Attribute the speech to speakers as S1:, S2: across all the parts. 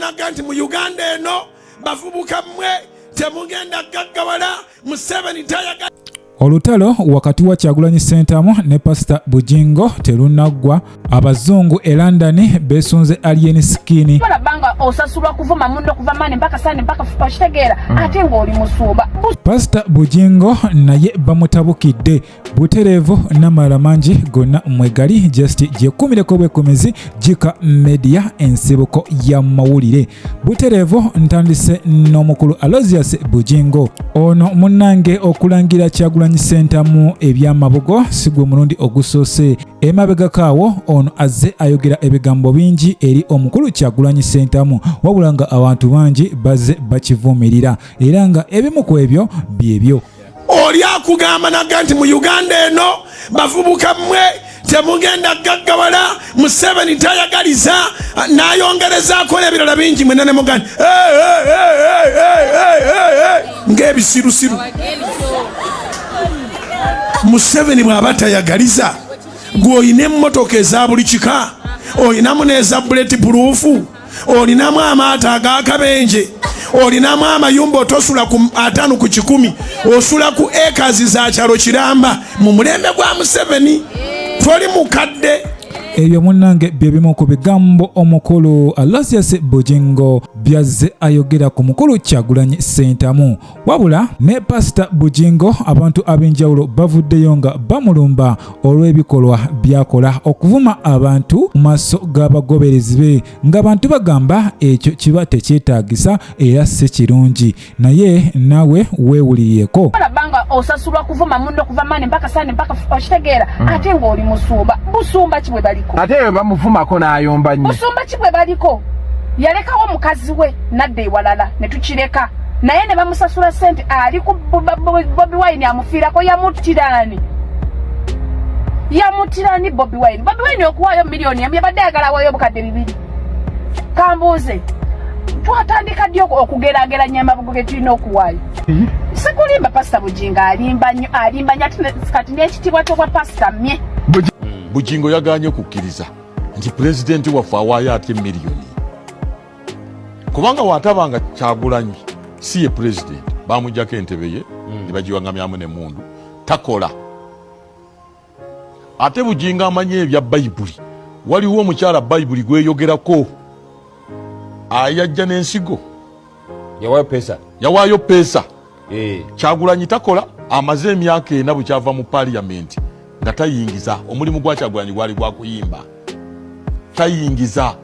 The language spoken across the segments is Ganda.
S1: naga nti mu Uganda eno bavubuka mmwe temugenda gaggawala Museveni tayaga.
S2: Olutalo wakati wa Kyagulanyi Ssentamu ne Pastor Bujingo terunaggwa. Abazungu e London besunze alien skin.
S3: Banga osasulwa kuvuma mundo kuva mane mpaka sane mpaka fupa kitegeera ate ng'oli musuuba.
S2: Pastor Bujingo naye bamutabukidde. Butereevu n'amala mangi gonna mwegali just gyekumileko bwekumizi KIKA media ensibuko ya mawulire. Butereevu ntandise n'omukulu Alozias Bujingo. Ono munnange okulangira Kyagulanyi Ssentamu ebyamabugo sigwe mulundi ogusoose. Emabega kaawo ono azze ayogera ebigambo bingi eri omukulu Kyagulanyi Ssentamu wabula nga abantu bangi bazze bakivumirira era nga ebimu ku ebyo byebyo.
S1: Oli akugamba naga nti mu Uganda eno bavubuka mmwe temugenda gaggawala Museveni tayagaliza n'ayongerezaako n'ebirala bingi mwena ne mugani ng'ebisirusiru. Museveni bw'aba tayagaliza gw'olina emmotoka eza buli kika, olinamu n'eza bulletproof, olinamu amaato ag'akabenje, olinamu amayumba otosula ku 5 ku 10, osula ku acres za kyalo kiramba. Mu mulembe gwa Museveni toli mukadde.
S2: Ebyo munnange bye bimu ku bigambo omukulu Alozias Bujingo byazze ayogera ku mukulu Kyagulanyi Ssentamu. Wabula ne Pastor Bujingo abantu ab'enjawulo bavuddeyo nga bamulumba olw'ebikolwa byakola okuvuma abantu mu maaso g'abagoberezi be ng'abantu bagamba ekyo kiba tekyetaagisa era si kirungi, naye naawe weewuliriyeko.
S3: Banga osasulwa kuvuma mundo kuva mane mpaka sane mpaka fupa kitegeera ate ng'oli musuuba. Busumba kibwe baliko
S4: ate bamuvumako n'ayomba nnyo.
S3: Busumba kibwe baliko yalekawo mukazi we nadde ewalala ne tukireka naye ne bamusasula ssente ali ku Bobiwine amufiirako yamutirani Bobiwine okuwaayo miliyoni yabadde ayagala awaayo obukadde 2. Kambuuze twatandika ddi okugeraageranya amabugo ge tulina okuwaayo. Sikulimba Pastor Bujingo alimba nnyo ate kati n'ekitibwa ky'obwa Pastor mmye.
S5: Bujingo yaganye kukkiriza nti pulezidenti waffe awaayo atya miliyoni. Kubanga watabanga Kyagulanyi si ye pulezidenti bamujjako entebe ye ne bagiwangamyamu n'emmundu takola. Ate Bujingo amanye ebya Bayibuli. Waliwo omukyala Bayibuli gweyogerako ayajja n'ensigo yawaayo peesa. Kyagulanyi takola, amaze emyaka 4 bukyava mu parliament nga tayingiza. Omulimu gwa Kyagulanyi gwali gwa kuyimba, tayingiza.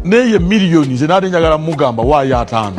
S5: Neye miliyoni ze nade njagala mugamba waayo 5.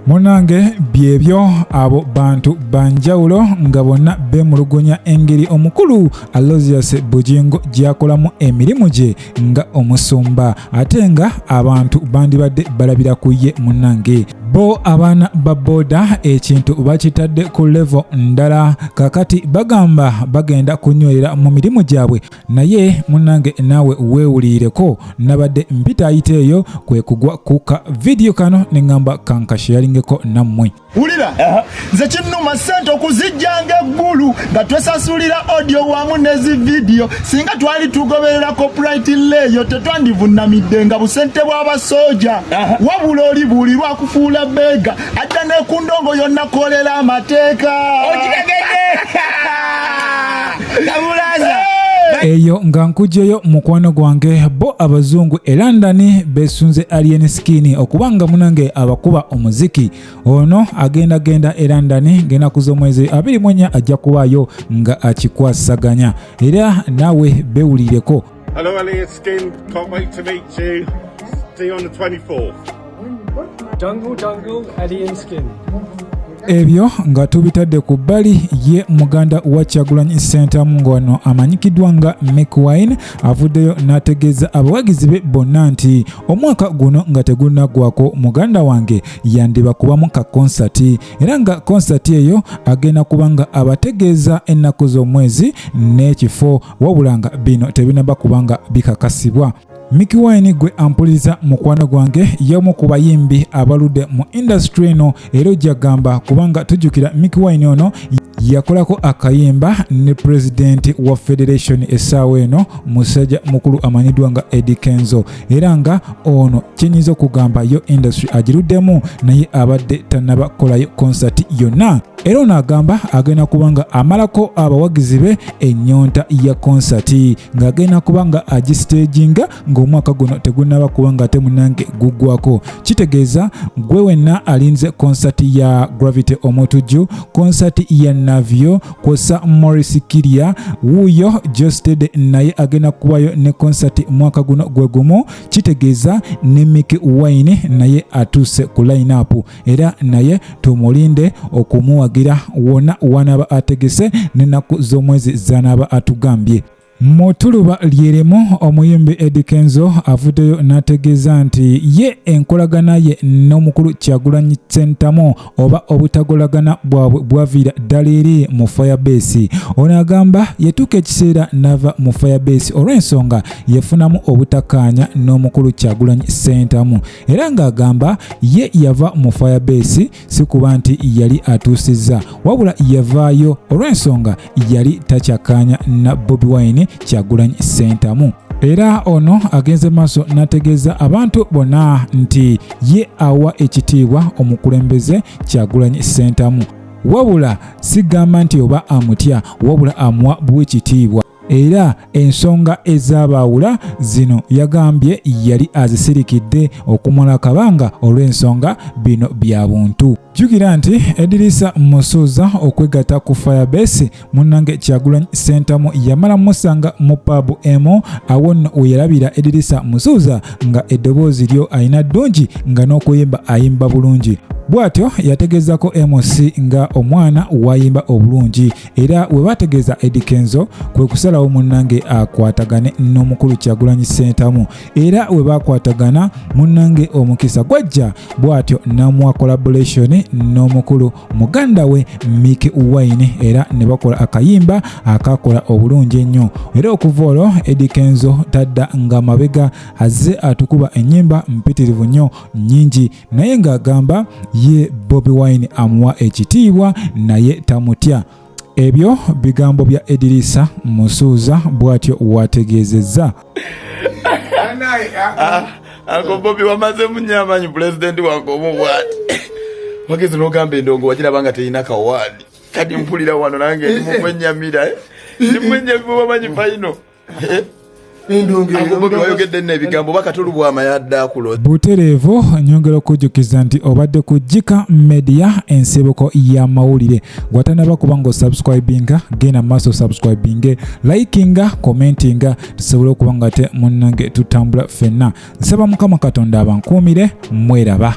S2: Munange byebyo abo bantu banjawulo nga bonna bemulugunya engeri omukulu Alozias Bujingo gyakolamu emirimu gye nga omusumba ate nga abantu bandibadde balabira ku ye. Munange bo abaana ba boda ekintu bakitadde ku level ndala kakati bagamba bagenda kunywerera mu mirimu gyabwe, naye munange naawe weewulireko nabadde mpitayiteeyo kwe kugwa kuka video kano nengamba kankasharingeko nammwe.
S6: Ulira nze kinnuma ssente okuzijjanga eggulu nga twesasulira audio wamu nezi video singa twali tugoberera copyright leyo tetwandivunamidde nga busente bw'abasoja wabula olibuulirwa kufuula bega adda ne ku ndongo yonna kolera amateeka okitegedde kamulaza.
S2: Eyo nga nkujjeyo mukwano gwange bo abazungu e London besunze alien skin okubanga munange abakuba omuziki ono agenda e London gena kuzomwezi 24 ajja kuwaayo nga akikwasaganya era nawe bewulireko.
S7: Hello alien skin, can't wait to meet you. See you on the 24th. Jungle alien skin.
S2: Ebyo nga tubitadde ku bbali ye muganda wa Kyagulanyi Ssentamu ng'ono amanyikiddwa nga Bobiwine avuddeyo n'ategeeza abawagizi be bonna nti omwaka guno nga tegunaggwako muganda wange yandiba kubamu ka konsati era nga konsati eyo agenda kubanga abategeeza ennaku z'omwezi n'ekifo wabula nga bino tebinaba kubanga bikakasibwa. Bobiwine gwe ampuliza mukwano gwange y'omu ku bayimbi abaludde mu industry eno era ojja gamba kubanga tujjukira Bobiwine ono yakolako akayimba ne president wa federation essaawa eno musajja mukulu amanyiddwa nga Eddie Kenzo era nga ono kyenyinza okugamba yo industry agiruddemu naye abadde tannaba kolayo concert yonna era ono agamba agenda kubanga amalako abawagizi be ennyonta ya concert ng'agenda kubanga agistaginga ng'omwaka guno tegunnaba kubanga ate munange guggwako kitegeeza gwe wenna alinze concert ya Gravity Omutujju, concert ya Navio kosa Morris Kiria wuyo Josted naye agenda kubayo ne concert mwaka guno gwe gumu kitegeeza ne Bobiwine naye atuse ku line up era naye tumulinde okumuwagira wona wanaba ategese n'ennaku z'omwezi zanaba atugambye. Mu tuluba lyeremu omuyimbi Eddie Kenzo avuddeyo n'ategeeza nti ye enkolagana ye n'omukulu Kyagulanyi Ssentamu oba obutagolagana bwabwe bwaviira ddala eri mu Firebase. Ono agamba yetuuka ekiseera n'ava mu Firebase olw'ensonga yafunamu obutakkaanya n'omukulu Kyagulanyi Ssentamu era ng'agamba ye yava mu Firebase si kuba nti yali atuusizza wabula yavaayo olw'ensonga yali takyakkaanya na Bobiwine Kyagulanyi Ssentamu era ono agenze maaso n'ategeeza abantu bonna nti ye awa ekitiibwa omukulembeze Kyagulanyi Ssentamu wabula sigamba nti oba amutya wabula amuwa bw'ekitiibwa era ensonga ezabaawula zino yagambye yali azisirikidde okumala akabanga olw'ensonga bino bya buntu. Jjukira nti Edrisa Musuuza okwegatta ku Firebase munnange Kyagulanyi Ssentamu yamala musanga mu pub emo awo nno weyalabira Edrisa Musuuza nga eddoboozi lyo ayina ddungi nga n'okuyimba ayimba bulungi bw'atyo yategeezako MC nga omwana wayimba obulungi era we bategeeza Eddie Kenzo kwe kusalawo munnange akwatagane n'omukulu Kyagulanyi Ssentamu era we bakwatagana munnange omukisa gwajja bw'atyo n'amuwa collaboration n'omukulu muganda we Bobiwine era ne bakola akayimba akakola obulungi ennyo era okuva olwo Eddie Kenzo tadda nga mabega azze atukuba ennyimba mpitirivu nnyo nnyingi naye ng'agamba ye Bobiwine amuwa ekitiibwa naye tamutya. Ebyo bigambo bya Edrisa Musuuza bw'atyo wategeezezza.
S6: Ako Bobi wamaze munyamanyi president wange omubwati wagezi n'ogamba endongo wagirabanga teyina kawaadi kati mpulira wano nange ndimukwenyamira ndimukwenyamira wamanyi faino
S2: butereevu nyongera okujjukiza nti obadde ku KIKA Media ensibuko y'amawulire gwatanaba kuba ng'osubscribinga genda maaso subscribinge likinga commentinga tusobole okuba nga te munnange tutambula ffenna nsaba Mukama Katonda abankuumire mweraba.